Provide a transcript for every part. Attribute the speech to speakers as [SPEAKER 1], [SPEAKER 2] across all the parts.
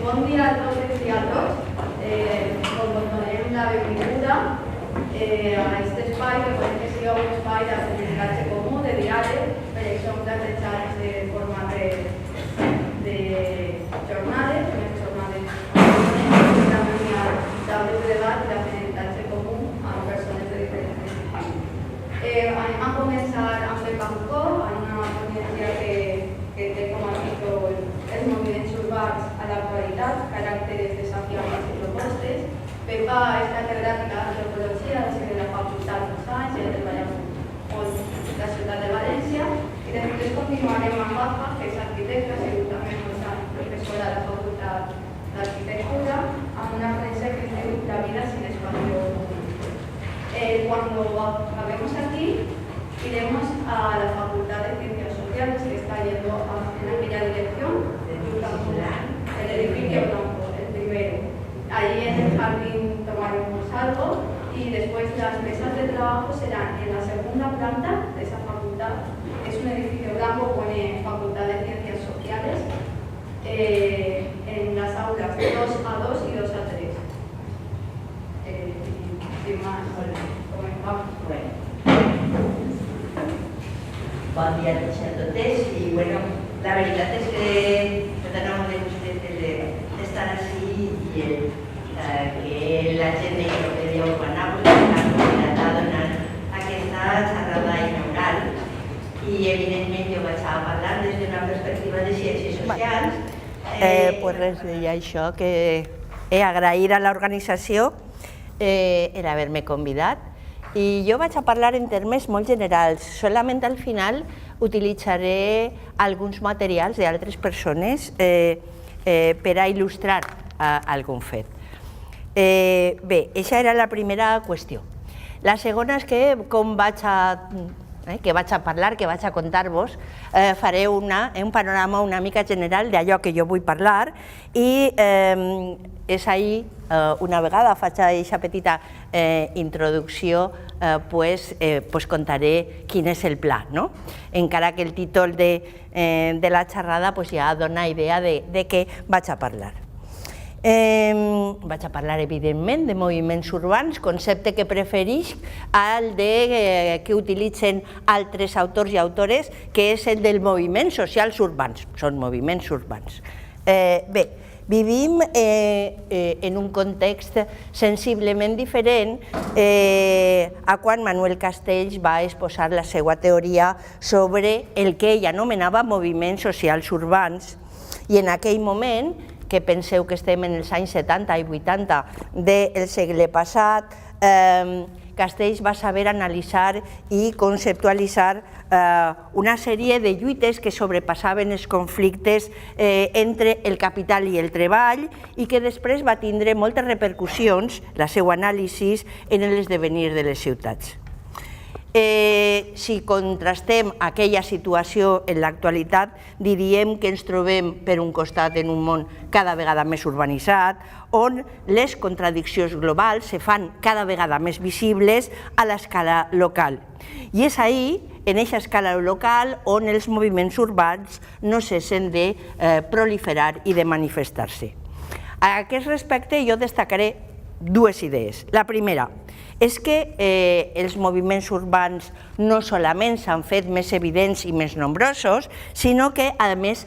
[SPEAKER 1] Bon dia a totes i a tots. Us donem la benvinguda a aquest espai que volem que sigui un espai d'aprenentatge comú, de diàleg, per això hem plantejat de format de jornades, unes jornades on també hi ha taules de debat i d'aprenentatge comú amb persones de diferents disciplines. Vam començar amb el Pancó, en una ponència que té com a títol els moviments urbans a l'actualitat, caràcters desafiaments i propostes. Pepa és catedràtica d'antropologia de la Facultat de Sants, ja treballem molt a la ciutat de València, i després continuarem amb Baja, que és arquitecta, ha sigut també molts anys professora a la Facultat d'Arquitectura, amb una ponència que es diu La vida sin espacio. Cuando acabemos aquí, iremos a la Facultad de Ciencias Sociales, que está yendo en aquella dirección, el edificio blanco, el primero. Allí en el jardín tomaremos algo y después las mesas de trabajo serán en la segunda planta de esa facultad. Es un edificio blanco, pone Facultad de Ciencias Sociales, en las aulas 2A2 y 2A3. Sin más, comenzamos.
[SPEAKER 2] Bon dia a tots i a totes i bueno, la veritat és que no tenim molt de gust d'estar així i que la gent de lo que diu quan ha convidat a donar aquesta xerrada inaugural i evidentment jo vaig a parlar des d'una perspectiva de ciències socials.
[SPEAKER 3] Pues res, deia això, que agrair a l'organització haver-me convidat. I jo vaig a parlar en termes molt generals, solament al final utilitzaré alguns materials d'altres persones per a il·lustrar algun fet. Bé, aquesta era la primera qüestió. La segona és que, com vaig a parlar, que vaig a contar-vos, faré un panorama una mica general d'allò que jo vull parlar i és ahir, una vegada faig aquesta petita introducció, contaré quin és el pla, encara que el títol de la xerrada ja dona idea de què vaig a parlar. Vaig a parlar, evidentment, de moviments urbans, concepte que preferix al que utilitzen altres autors i autores, que és el dels moviments socials urbans. Són moviments urbans. Bé, vivim en un context sensiblement diferent a quan Manuel Castells va exposar la seva teoria sobre el que ell anomenava moviments socials urbans, i en aquell moment, que penseu que estem en els anys 70 i 80 del segle passat, Castells va saber analitzar i conceptualitzar una sèrie de lluites que sobrepassaven els conflictes entre el capital i el treball i que després va tindre moltes repercussions, la seva anàlisi, en l'esdevenir de les ciutats. Si contrastem aquella situació en l'actualitat, diríem que ens trobem, per un costat, en un món cada vegada més urbanitzat, on les contradiccions globals se fan cada vegada més visibles a l'escala local. I és ahí, en aquesta escala local, on els moviments urbans no cesen de proliferar i de manifestar-se. A aquest respecte jo destacaré dues idees. La primera és que els moviments urbans no solament s'han fet més evidents i més nombrosos, sinó que, a més,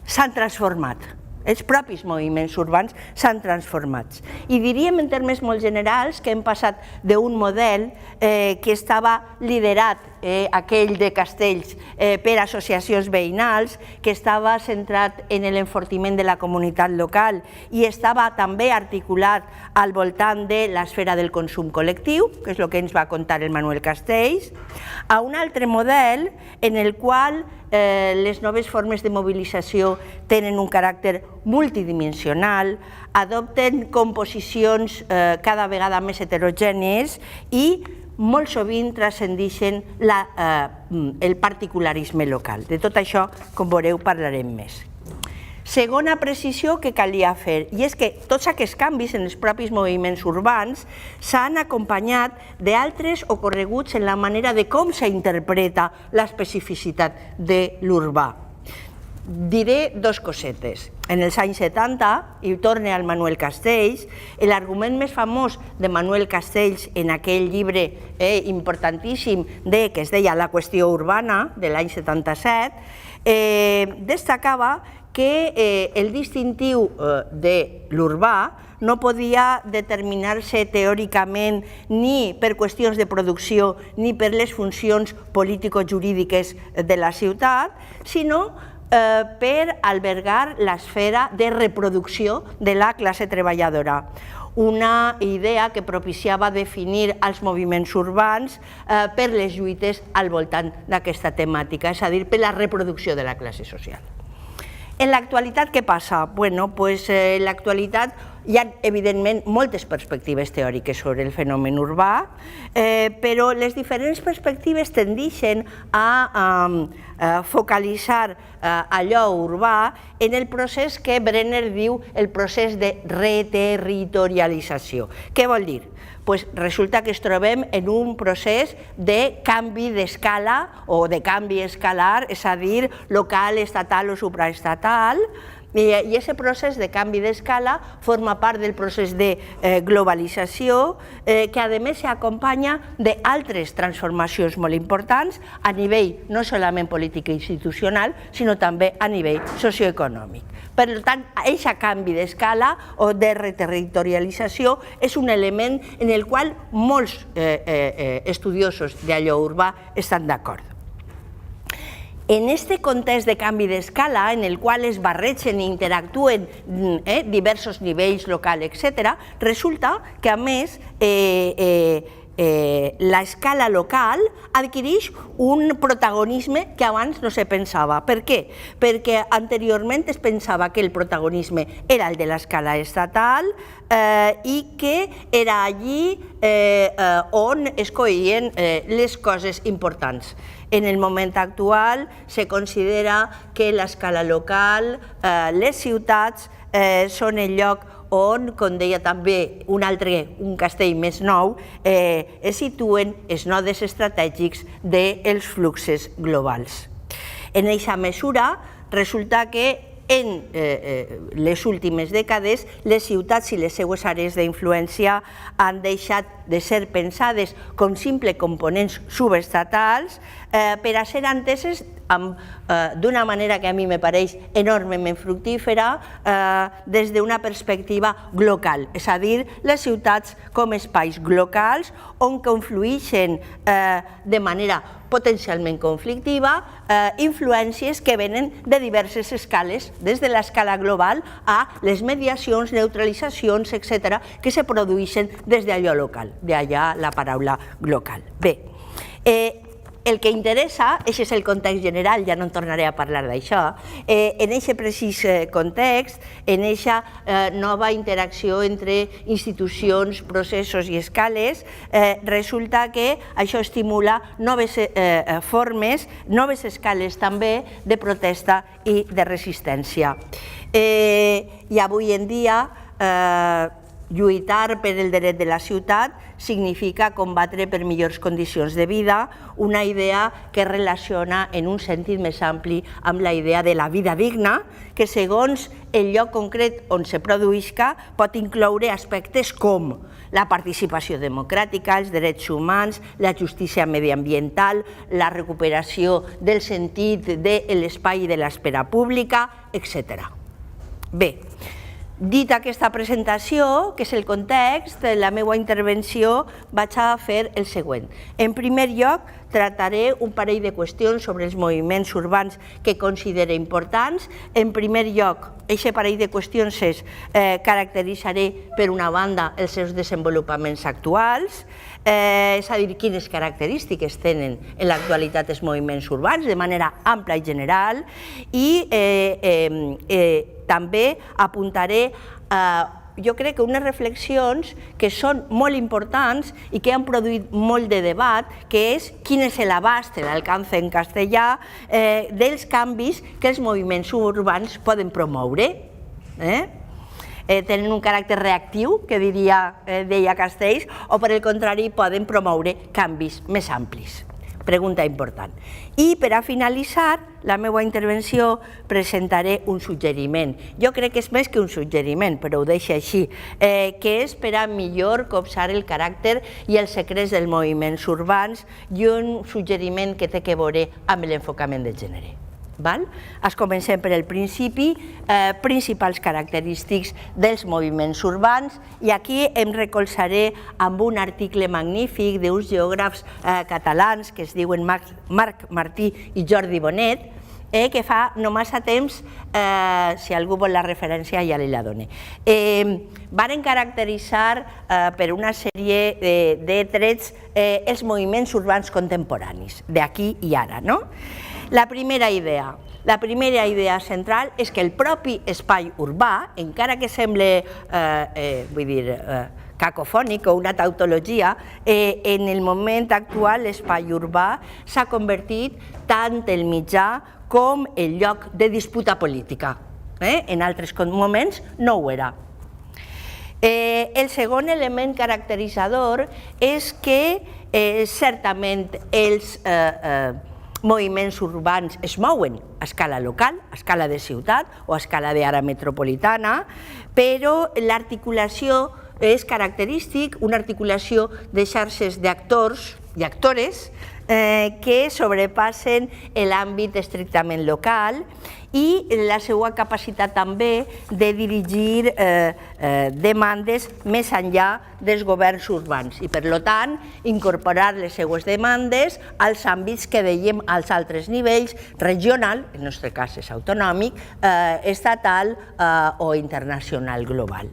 [SPEAKER 3] s'han transformat. Els propis moviments urbans s'han transformat. I diríem en termes molt generals que hem passat d'un model que estava liderat, aquell de Castells, per associacions veïnals, que estava centrat en l'enfortiment de la comunitat local i estava també articulat al voltant de l'esfera del consum col·lectiu, que és el que ens va contar el Manuel Castells, a un altre model en el qual les noves formes de mobilització tenen un caràcter multidimensional, adopten composicions cada vegada més heterogènies i molt sovint transcendeixen el particularisme local. De tot això, com veureu, parlarem més. Segona precisió que calia fer, i és que tots aquests canvis en els propis moviments urbans s'han acompanyat d'altres ocorreguts en la manera de com s'interpreta l'especificitat de l'urbà. diré dos cosetes. En els anys 70, i torne al Manuel Castells, l'argument més famós de Manuel Castells en aquell llibre importantíssim que es deia La qüestió urbana, de l'any 77, destacava que el distintiu de l'urbà no podia determinar-se teòricament ni per qüestions de producció ni per les funcions político-jurídiques de la ciutat, sinó per albergar l'esfera de reproducció de la classe treballadora. Una idea que propiciava definir els moviments urbans per les lluites al voltant d'aquesta temàtica, és a dir, per la reproducció de la classe social. En l'actualitat què passa? Bueno, en l'actualitat hi ha, evidentment, moltes perspectives teòriques sobre el fenomen urbà, però les diferents perspectives tendeixen a focalitzar allò urbà en el procés que Brenner diu el procés de reterritorialització. Què vol dir? Resulta que ens trobem en un procés de canvi d'escala o de canvi escalar, és a dir, local, estatal o supraestatal, i aquest procés de canvi d'escala forma part del procés de globalització que a més s'acompanya d'altres transformacions molt importants a nivell no solament polític i institucional, sinó també a nivell socioeconòmic. Per tant, aquest canvi d'escala o de reterritorialització és un element en el qual molts estudiosos d'allò urbà estan d'acord. En aquest context de canvi d'escala, en el qual es barregen i interactuen diversos nivells local, etc., resulta que, a més, l'escala local adquireix un protagonisme que abans no se pensava. Per què? Perquè anteriorment es pensava que el protagonisme era el de l'escala estatal i que era allí on es coïen les coses importants. En el moment actual se considera que l'escala local, les ciutats, són el lloc on, com deia també un castell més nou, es situen els nodes estratègics dels fluxos globals. En aquesta mesura resulta que en les últimes dècades les ciutats i les seues àrees d'influència han deixat de ser pensades com simples components subestatals per a ser enteses d'una manera que a mi me pareix enormement fructífera des d'una perspectiva global, és a dir, les ciutats com espais locals on conflueixen de manera potencialment conflictiva influències que venen de diverses escales, des de l'escala global a les mediacions, neutralitzacions, etc., que se produeixen des d'allò local, d'allà la paraula local. Bé, el que interessa, aquest és el context general, ja no en tornaré a parlar d'això, en aquest precís context, en aquesta nova interacció entre institucions, processos i escales, resulta que això estimula noves formes, noves escales també de protesta i de resistència. I avui en dia, lluitar per el dret de la ciutat significa combatre per millors condicions de vida, una idea que relaciona en un sentit més ampli amb la idea de la vida digna, que segons el lloc concret on se produïsca pot incloure aspectes com la participació democràtica, els drets humans, la justícia mediambiental, la recuperació del sentit de l'espai i de l'esfera pública, etc. Bé, dit aquesta presentació, que és el context, la meva intervenció vaig a fer el següent. En primer lloc, tractaré un parell de qüestions sobre els moviments urbans que considero importants. En primer lloc, aquest parell de qüestions caracteritzaré, per una banda, els seus desenvolupaments actuals, és a dir, quines característiques tenen en l'actualitat els moviments urbans de manera ampla i general, i també apuntaré, jo crec que unes reflexions que són molt importants i que han produït molt de debat, que és quin és l'abast, l'alcance en castellà, dels canvis que els moviments urbans poden promoure. Tenen un caràcter reactiu, que deia Castells, o per el contrari poden promoure canvis més amplis. Pregunta important. I per a finalitzar la meva intervenció presentaré un suggeriment. Jo crec que és més que un suggeriment, però ho deixo així, que és per a millor copsar el caràcter i els secrets dels moviments urbans i un suggeriment que té que veure amb l'enfocament de gènere. Comencem per el principi, principals característics dels moviments urbans, i aquí em recolzaré amb un article magnífic d'uns geògrafs catalans que es diuen Marc Martí i Jordi Bonet, que fa no massa temps, si algú vol la referència ja li la dono. Varen caracteritzar per una sèrie de trets els moviments urbans contemporanis, d'aquí i ara. La primera idea central és que el propi espai urbà, encara que sembli cacofònic o una tautologia, en el moment actual l'espai urbà s'ha convertit tant el mitjà com el lloc de disputa política. En altres moments no ho era. El segon element caracteritzador és que certament els moviments urbans es mouen a escala local, a escala de ciutat o a escala d'àrea metropolitana, però l'articulació és característic, una articulació de xarxes d'actors i actores que sobrepassen l'àmbit estrictament local i la seva capacitat també de dirigir demandes més enllà dels governs urbans i, per tant, incorporar les seues demandes als àmbits que dèiem als altres nivells, regional, en el nostre cas és autonòmic, estatal o internacional global.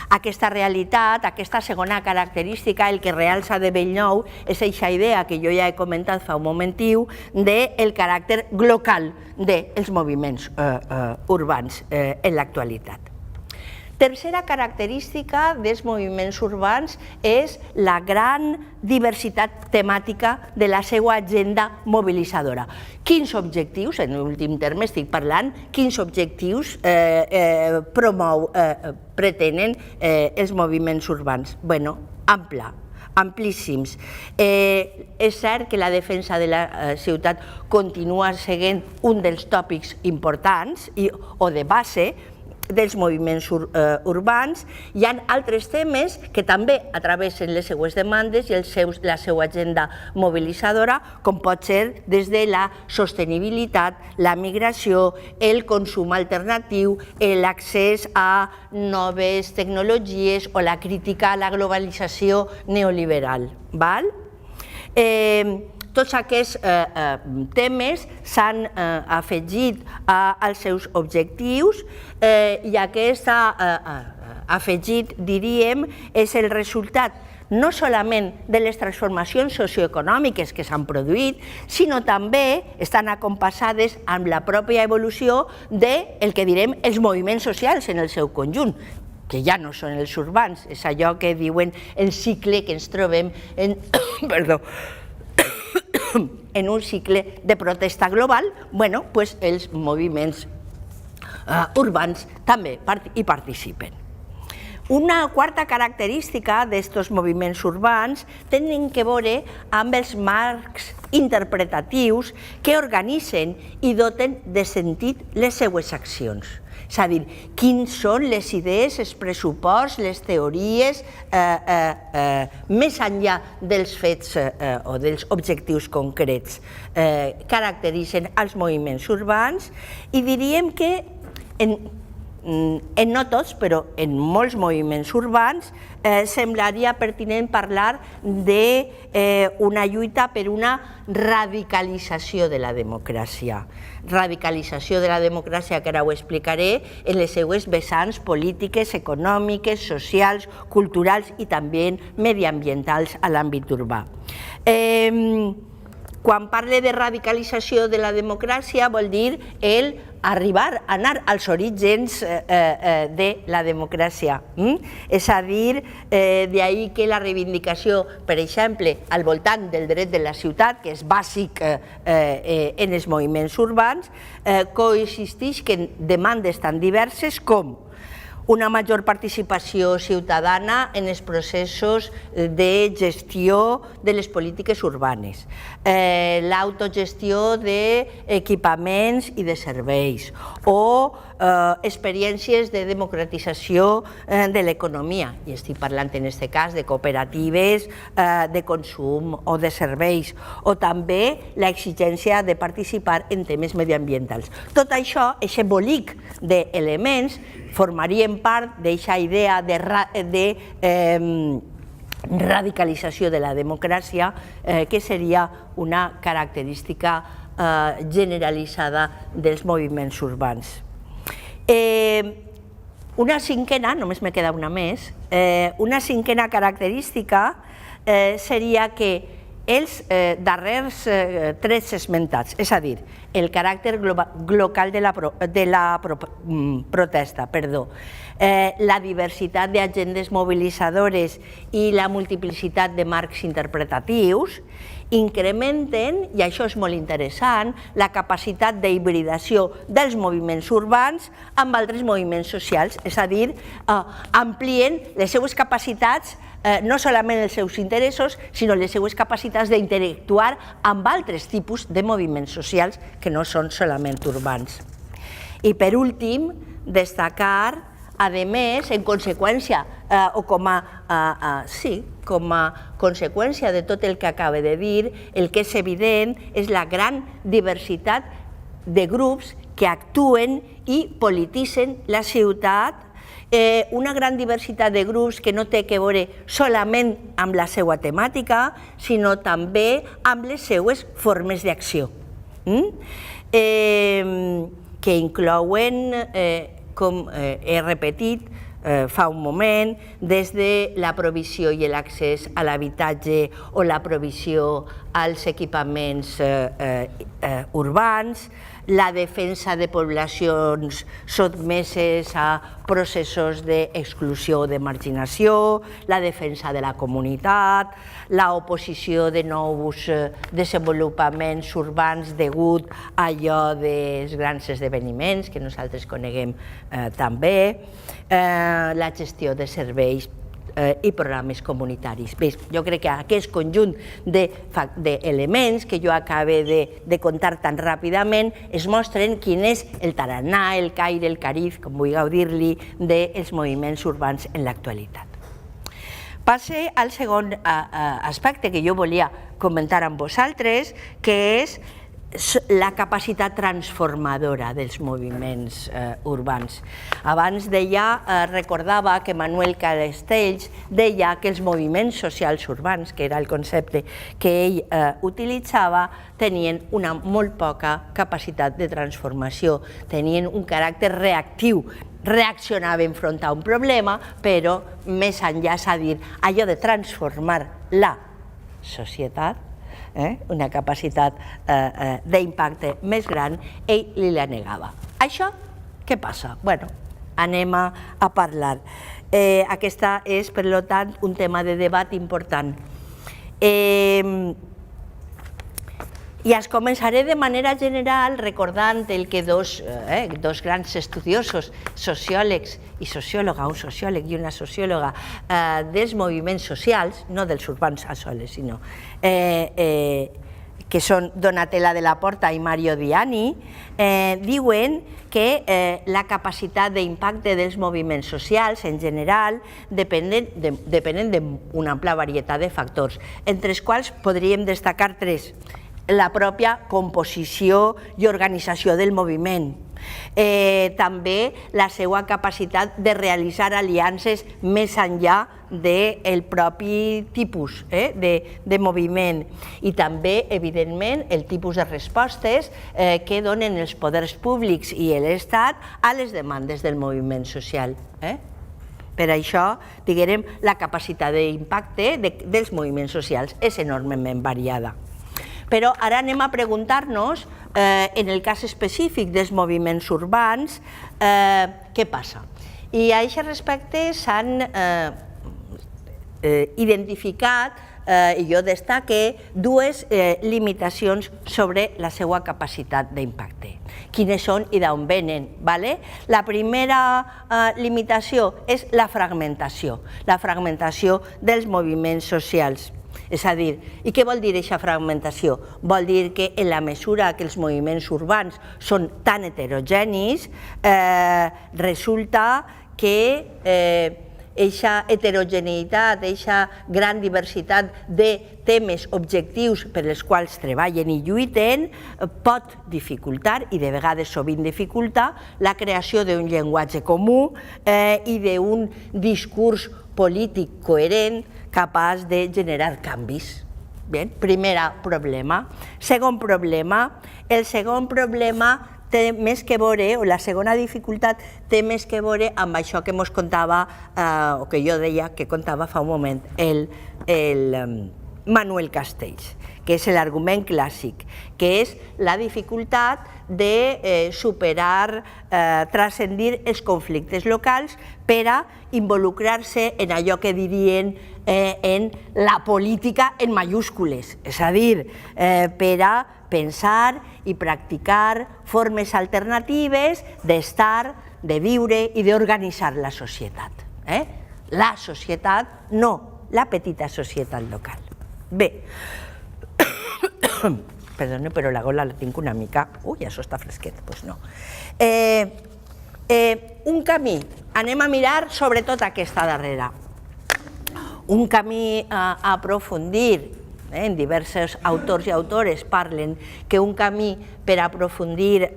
[SPEAKER 3] Aquesta realitat, aquesta segona característica, el que realça de Bellnou és aquesta idea que jo ja he comentat fa un momentiu del caràcter local dels moviments urbans en l'actualitat. Tercera característica dels moviments urbans és la gran diversitat temàtica de la seva agenda mobilitzadora. Quins objectius, en l'últim terme estic parlant, quins objectius pretenen els moviments urbans? Bé, amplíssims. És cert que la defensa de la ciutat continua sent un dels tòpics importants o de base dels moviments urbans. Hi ha altres temes que també atravessen les seues demandes i la seva agenda mobilitzadora, com pot ser des de la sostenibilitat, la migració, el consum alternatiu, l'accés a noves tecnologies o la crítica a la globalització neoliberal. Tots aquests temes s'han afegit als seus objectius i aquest afegit, diríem, és el resultat no solament de les transformacions socioeconòmiques que s'han produït, sinó també estan acompassades amb la pròpia evolució del que direm els moviments socials en el seu conjunt, que ja no són els urbans, és allò que diuen el cicle que ens trobem en un cicle de protesta global. Els moviments urbans també hi participen. Una quarta característica d'aquests moviments urbans tenen que veure amb els marcs interpretatius que organitzen i doten de sentit les seues accions. És a dir, quins són les idees, els pressuposts, les teories, més enllà dels fets o dels objectius concrets, caracteritzen els moviments urbans, i diríem que no tots, però en molts moviments urbans semblaria pertinent parlar d'una lluita per una radicalització de la democràcia. Radicalització de la democràcia que ara ho explicaré en les seues vessants polítiques, econòmiques, socials, culturals i també mediambientals a l'àmbit urbà. Quan parle de radicalització de la democràcia vol dir anar als orígens de la democràcia. És a dir, d'ahir que la reivindicació, per exemple, al voltant del dret de la ciutat, que és bàsic en els moviments urbans, coexisteix en demandes tan diverses com una major participació ciutadana en els processos de gestió de les polítiques urbanes, l'autogestió d'equipaments i de serveis o experiències de democratització de l'economia, i estic parlant en aquest cas de cooperatives de consum o de serveis, o també l'exigència de participar en temes medioambientals. Tot això, aquest embolic d'elements, formarien part d'aquesta idea de radicalització de la democràcia, que seria una característica generalitzada dels moviments urbans. Una cinquena, només me queda una més, una cinquena característica seria que els darrers trets esmentats, és a dir, el caràcter global de la protesta, la diversitat d'agendes mobilitzadores i la multiplicitat de marcs interpretatius, incrementen, i això és molt interessant, la capacitat d'hibridació dels moviments urbans amb altres moviments socials, és a dir, amplien les seues capacitats, no solament els seus interessos, sinó les seues capacitats d'interactuar amb altres tipus de moviments socials que no són solament urbans. I per últim, destacar, a més, en conseqüència, o com a conseqüència de tot el que acaba de dir, el que és evident és la gran diversitat de grups que actuen i polititzen la ciutat, una gran diversitat de grups que no té a veure solament amb la seva temàtica, sinó també amb les seues formes d'acció, que inclouen, com he repetit fa un moment, des de la provisió i l'accés a l'habitatge o la provisió als equipaments urbans, la defensa de poblacions sotmeses a processos d'exclusió o de marginació, la defensa de la comunitat, l'oposició de nous desenvolupaments urbans degut a allò dels grans esdeveniments que nosaltres coneguem també, la gestió de serveis i programes comunitaris. Bé, jo crec que aquest conjunt d'elements que jo acabo de contar tan ràpidament es mostren quin és el tarannà, el caire, el cariz, com vulgueu dir-li, dels moviments urbans en l'actualitat. Passe al segon aspecte que jo volia comentar amb vosaltres, que és la capacitat transformadora dels moviments urbans. Abans recordava que Manuel Castells deia que els moviments socials urbans, que era el concepte que ell utilitzava, tenien una molt poca capacitat de transformació, tenien un caràcter reactiu, reaccionaven enfront a un problema, però més enllà, és a dir, allò de transformar la societat, una capacitat d'impacte més gran, ell li la negava. Això què passa? Bé, anem a parlar. Aquesta és, per tant, un tema de debat important. I es començaré de manera general recordant el que dos grans estudiosos, sociòlegs i sociòloga, un sociòleg i una sociòloga dels moviments socials, no dels urbans a soles, sinó que són Donatella de la Porta i Mario Diani, diuen que la capacitat d'impacte dels moviments socials en general depenen d'una ampla varietat de factors, entre els quals podríem destacar tres. La pròpia composició i organització del moviment, també la seva capacitat de realitzar aliances més enllà del propi tipus de moviment i també, evidentment, el tipus de respostes que donen els poders públics i l'Estat a les demandes del moviment social. Per això, diguem, la capacitat d'impacte dels moviments socials és enormement variada. Però ara anem a preguntar-nos, en el cas específic dels moviments urbans, què passa. I a aquest respecte s'han identificat i jo destaque dues limitacions sobre la seva capacitat d'impacte. Quines són i d'on venen? La primera limitació és la fragmentació dels moviments socials. És a dir, i què vol dir aquesta fragmentació? Vol dir que en la mesura que els moviments urbans són tan heterogenis, resulta que aquesta heterogeneïtat, aquesta gran diversitat de temes objectius per als quals treballen i lluiten pot dificultar, i de vegades sovint dificulta, la creació d'un llenguatge comú i d'un discurs polític coherent capaç de generar canvis. Primer problema. Segon problema, el segon problema té més que veure, o la segona dificultat té més que veure amb això que ens contava, o que jo deia que contava fa un moment, el Manuel Castells, que és l'argument clàssic, que és la dificultat de superar, transcendir els conflictes locals per a involucrar-se en allò que dirien en la política en mayúscules, és a dir, per a pensar i practicar formes alternatives d'estar, de viure i d'organitzar la societat. La societat, no la petita societat local. Bé, perdona, però la gola la tinc una mica... Ui, això està fresquet, doncs no. Un camí, anem a mirar sobretot aquesta darrera. Un camí a aprofundir, en diversos autors i autores parlen que un camí per aprofundir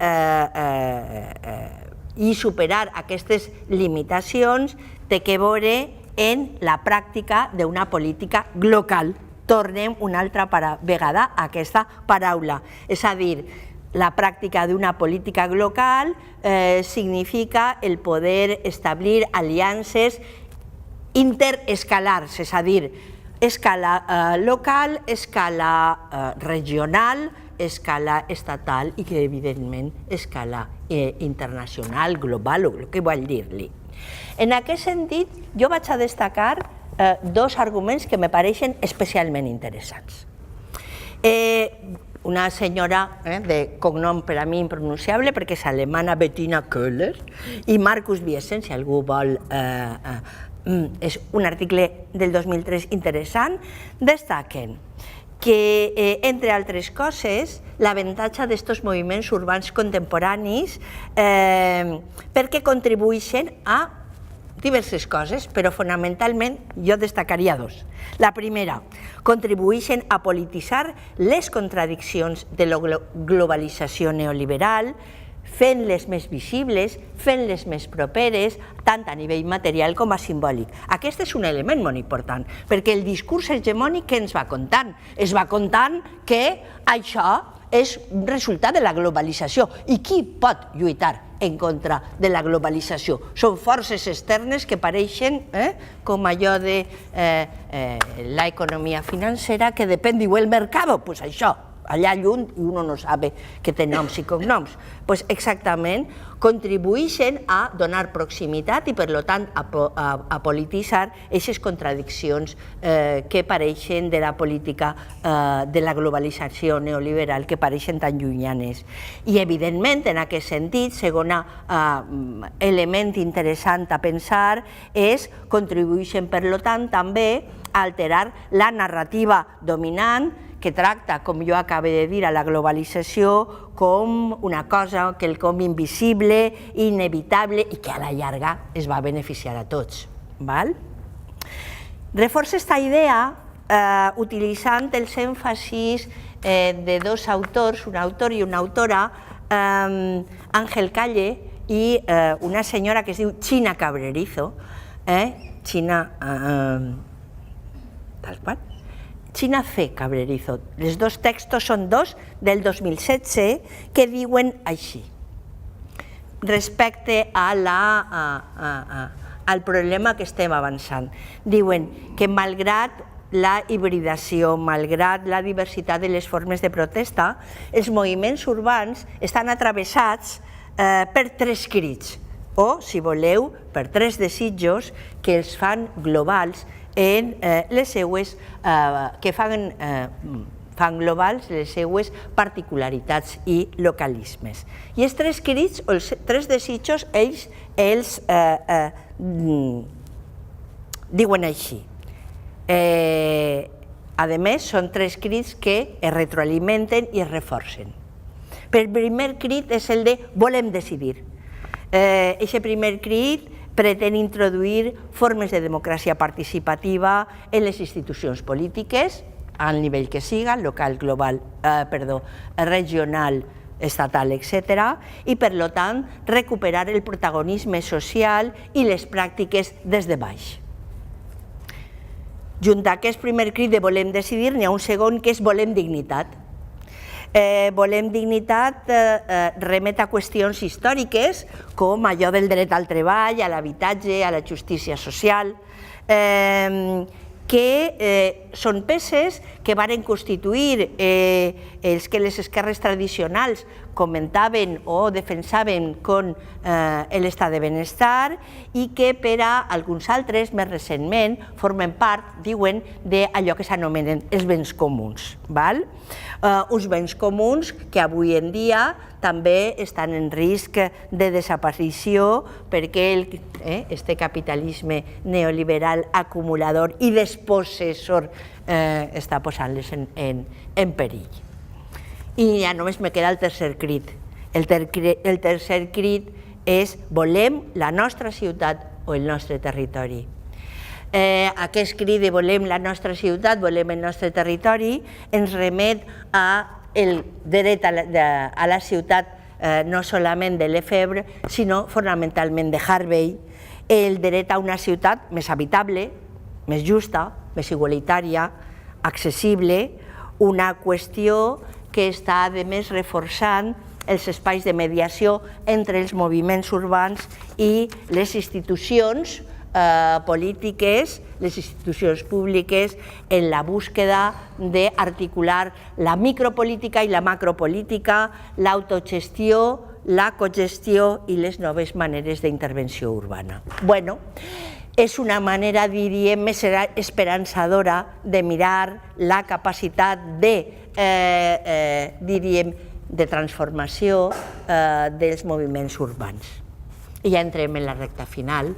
[SPEAKER 3] i superar aquestes limitacions té que veure en la pràctica d'una política local. Tornem una altra vegada a aquesta paraula, és a dir, la pràctica d'una política local significa el poder establir aliances interescalars, és a dir, escala local, escala regional, escala estatal i que, evidentment, escala internacional, global, o el que vol dir-li. En aquest sentit, jo vaig a destacar dos arguments que me pareixen especialment interessants. Una senyora de cognom per a mi impronunciable, perquè és alemana, Bettina Köhler, i Markus Biessen, si algú vol... És un article del 2003 interessant, destaquen que, entre altres coses, l'avantatge d'aquests moviments urbans contemporanis perquè contribueixen a diverses coses, però fonamentalment jo destacaria dos. La primera, contribueixen a polititzar les contradiccions de la globalització neoliberal, fent-les més visibles, fent-les més properes, tant a nivell material com a simbòlic. Aquest és un element molt important, perquè el discurs hegemònic què ens va contant? Es va contant que això és un resultat de la globalització. I qui pot lluitar en contra de la globalització? Són forces externes que pareixen com allò de l'economia financera que depèn, diu, el mercado, doncs això. Allà lluny i uno no sabe que té noms i cognoms. Doncs exactament, contribueixen a donar proximitat i, per tant, a polititzar aquestes contradiccions que pareixen de la política de la globalització neoliberal, que pareixen tan llunyanes. I, evidentment, en aquest sentit, segon element interessant a pensar és contribueixen, per tant, també a alterar la narrativa dominant que tracta, com jo acabo de dir, a la globalització com una cosa quelcom invisible, inevitable i que a la llarga es va beneficiar a tots. Reforça aquesta idea utilitzant els èmfasis de dos autors, un autor i una autora, Ángel Calle i una senyora que es diu China Cabrerizo, China C. Cabrerizo. Els dos textos són dos del 2016 que diuen així, respecte al problema que estem avançant. Diuen que malgrat la hibridació, malgrat la diversitat de les formes de protesta, els moviments urbans estan atravessats per tres crits, o, si voleu, per tres desitjos que els fan globals en les seues, que fan globals les seues particularitats i localismes. I els tres crits, o els tres desitjos, ells els diuen així. A més, són tres crits que es retroalimenten i es reforcen. El primer crit és el de volem decidir. Aquest primer crit pretén introduir formes de democràcia participativa en les institucions polítiques, al nivell que siga, local, global, regional, estatal, etc. I, per tant, recuperar el protagonisme social i les pràctiques des de baix. Junt a aquest primer crit de volem decidir, n'hi ha un segon que és volem dignitat. Volem dignitat remet a qüestions històriques com allò del dret al treball, a l'habitatge, a la justícia social, que són peces que varen constituir els que les esquerres tradicionals comentaven o defensaven com l'estat de benestar i que per a alguns altres, més recentment, formen part, diuen, d'allò que s'anomenen els béns comuns. Uns béns comuns que avui en dia també estan en risc de desaparició perquè este capitalisme neoliberal acumulador i despossessor està posant-les en perill. I ja només me queda el tercer crit. El tercer crit és volem la nostra ciutat o el nostre territori. Aquest crit de volem la nostra ciutat, volem el nostre territori, ens remet al dret a la ciutat no solament de Lefebvre, sinó fonamentalment de Harvey, el dret a una ciutat més habitable, més justa, més igualitària, accessible, una qüestió que està, a més, reforçant els espais de mediació entre els moviments urbans i les institucions polítiques, les institucions públiques, en la búsqueda d'articular la micropolítica i la macropolítica, l'autogestió, la cogestió i les noves maneres d'intervenció urbana. Bueno, és una manera, diríem, més esperançadora de mirar la capacitat de transformació dels moviments urbans. I ja entrem en la recta final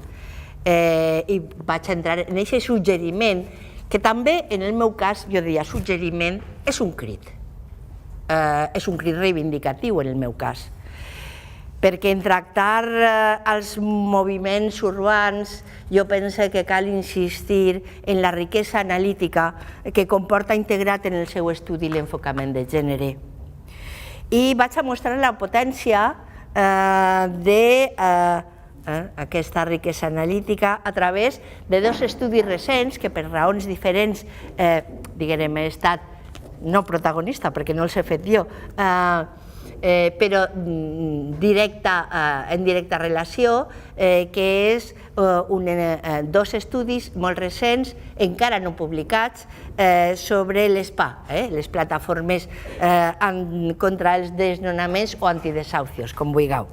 [SPEAKER 3] i vaig entrar en aquest suggeriment, que també, en el meu cas, jo diria suggeriment, és un crit. És un crit reivindicatiu, en el meu cas. Perquè en tractar els moviments urbans jo penso que cal insistir en la riquesa analítica que comporta integrat en el seu estudi l'enfocament de gènere. I vaig a mostrar la potència d'aquesta riquesa analítica a través de dos estudis recents que per raons diferents, diguem, he estat no protagonista perquè no els he fet jo, però en directa relació, que és dos estudis molt recents, encara no publicats, sobre les PA, les plataformes contra els desnonaments o antidesahucios, com vulgueu.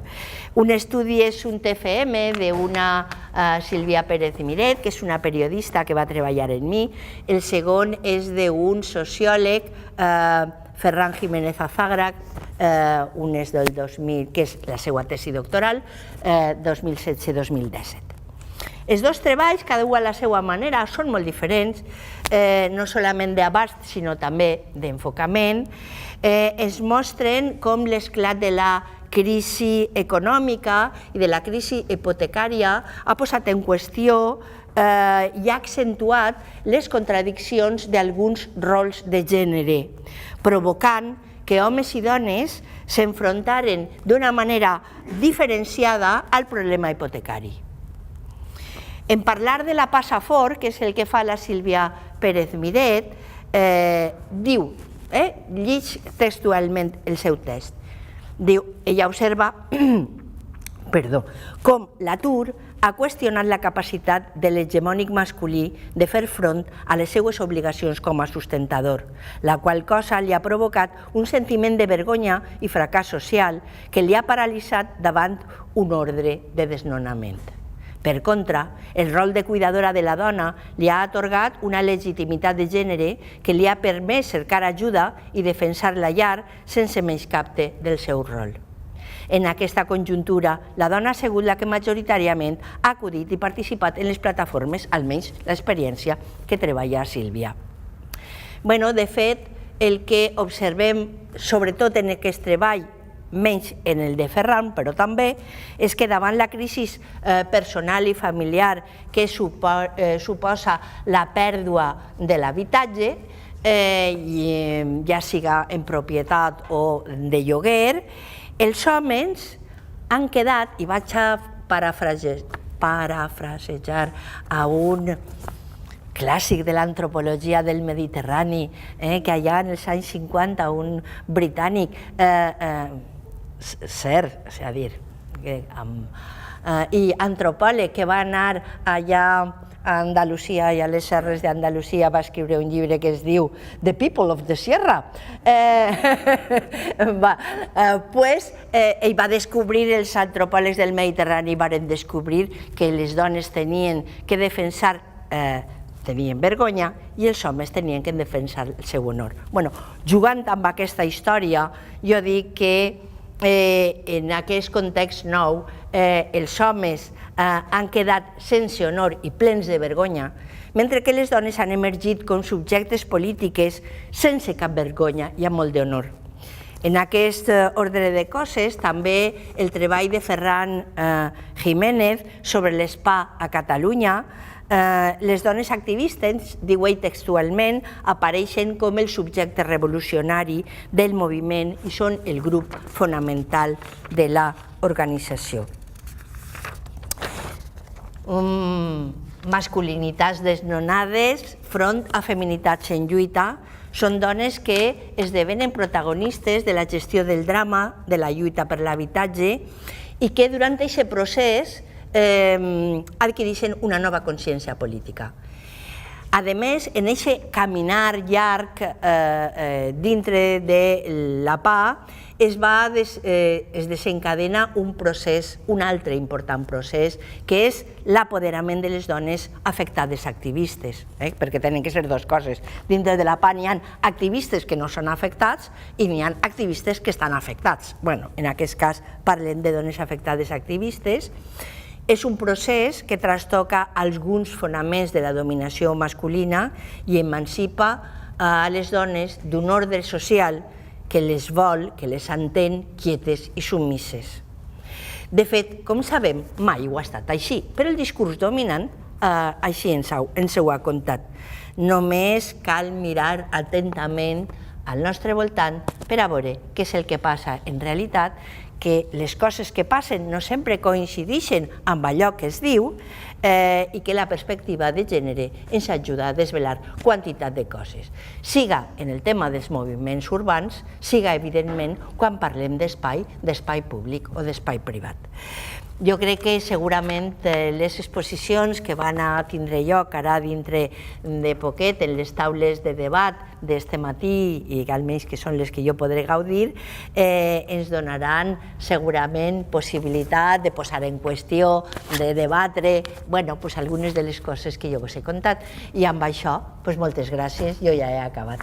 [SPEAKER 3] Un estudi és un TFM d'una Sílvia Pérez Miret, que és una periodista que va treballar en mi. El segon és d'un sociòleg, Ferran Jiménez Azagra, un és del 2000, que és la seva tesi doctoral, 2016-2017. Els dos treballs, cada un a la seva manera, són molt diferents, no solament d'abast, sinó també d'enfocament. Es mostren com l'esclat de la crisi econòmica i de la crisi hipotecària ha posat en qüestió i ha accentuat les contradiccions d'alguns rols de gènere, provocant que homes i dones s'enfrontaren d'una manera diferenciada al problema hipotecari. En parlar de la Passafort, que és el que fa la Sílvia Pérez Miret, diu, llig textualment el seu text, diu, ella observa com l'atur ha qüestionat la capacitat de l'hegemònic masculí de fer front a les seues obligacions com a sustentador, la qual cosa li ha provocat un sentiment de vergonya i fracàs social que li ha paralitzat davant un ordre de desnonament. Per contra, el rol de cuidadora de la dona li ha atorgat una legitimitat de gènere que li ha permès cercar ajuda i defensar la llar sense menyscapte del seu rol. En aquesta conjuntura, la dona ha sigut la que majoritàriament ha acudit i participat en les plataformes, almenys l'experiència que treballa Sílvia. De fet, el que observem, sobretot en aquest treball, menys en el de Ferran, però també, és que davant la crisi personal i familiar que suposa la pèrdua de l'habitatge, ja siga en propietat o de lloguer, els homes han quedat, i vaig a parafrasejar a un clàssic de l'antropologia del Mediterrani, que allà en els anys 50 un britànic, i antropòleg que va anar allà a Andalusia i a les serres d'Andalusia va escriure un llibre que es diu The People of the Sierra. Ell va descobrir, els antropòlegs del Mediterrani van descobrir que les dones tenien que defensar, tenien vergonya, i els homes tenien que defensar el seu honor. Jugant amb aquesta història, jo dic que en aquest context nou els homes han quedat sense honor i plens de vergonya, mentre que les dones han emergit com subjectes polítiques sense cap vergonya i amb molt d'honor. En aquest ordre de coses, també el treball de Ferran Jiménez sobre l'SPA a Catalunya, les dones activistes, diu ell textualment, apareixen com el subjecte revolucionari del moviment i són el grup fonamental de l'organització. Masculinitats desnonades front a feminitats en lluita són dones que esdevenen protagonistes de la gestió del drama, de la lluita per l'habitatge, i que durant aquest procés adquireixen una nova consciència política. A més, en aquest caminar llarg dintre de la PA es desencadena un procés, un altre important procés, que és l'apoderament de les dones afectades activistes, perquè tenen que ser dues coses. Dintre de la PA n'hi ha activistes que no són afectats i n'hi ha activistes que estan afectats. En aquest cas parlem de dones afectades activistes. És un procés que trastoca alguns fonaments de la dominació masculina i emancipa a les dones d'un ordre social que les vol, que les entén quietes i submises. De fet, com sabem, mai ho ha estat així, però el discurs dominant així ens ho ha contat. Només cal mirar atentament al nostre voltant per a veure què és el que passa en realitat, que les coses que passen no sempre coincideixen amb allò que es diu i que la perspectiva de gènere ens ajuda a desvelar quantitat de coses. Siga en el tema dels moviments urbans, siga evidentment quan parlem d'espai públic o d'espai privat. Jo crec que segurament les exposicions que van a tindre lloc ara dintre de poquet en les taules de debat d'este matí, i almenys que són les que jo podré gaudir, ens donaran segurament possibilitat de posar en qüestió, de debatre, algunes de les coses que jo us he contat. I amb això, moltes gràcies, jo ja he acabat.